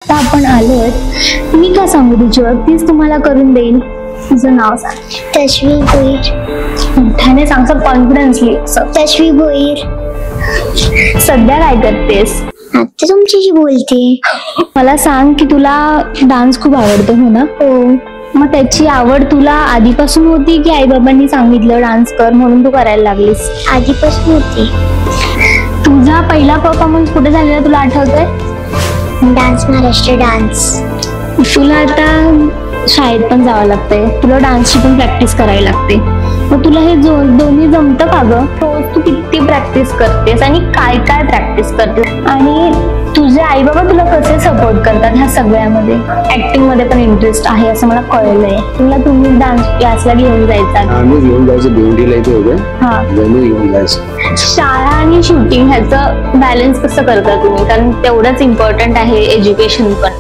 आता आपण आलोय, मी काय सांगू तुझी ओळख, तीच तुम्हाला करून देईल. तुझं नाव सांग. तश्वी भोईर. मोठ्याने सांग, कॉन्फिडन्सली. तश्वी भोईर. सध्या काय करतेस? आता तुमच्याशी बोलते. मला सांग की तुला डान्स खूप आवडतो, हो ना? हो. मग त्याची आवड तुला आधीपासून होती की आई बाबांनी सांगितलं डान्स कर म्हणून तू करायला लागलीस? आधीपासून होती. तुझा पहिला परफॉर्मन्स कुठे झालेला तुला आठवतंय? Dance Maharashtra dance. तुला आता शाळेत पण जावं लागतंय, तुला डान्सची पण प्रॅक्टिस करायला लागते. मग तुला हे दोन्ही जमतं का ग? रोज तू किती प्रॅक्टिस करतेस आणि काय काय प्रॅक्टिस करतेस? आणि तुझे आई बाबा तुला कसे सपोर्ट करतात ह्या सगळ्यामध्ये? ऍक्टिंग मध्ये पण इंटरेस्ट आहे असं मला कळलंय. तुला तुम्ही डान्स क्लासला घेऊन जायचा? आम्ही घेऊन जायचं, भिवंडीला इथे होते. हा, घेऊन जायचं. शाळा आणि शूटिंग ह्याचं बॅलन्स कसं करता तुम्ही? कारण तेवढंच इम्पॉर्टंट आहे एज्युकेशन पण.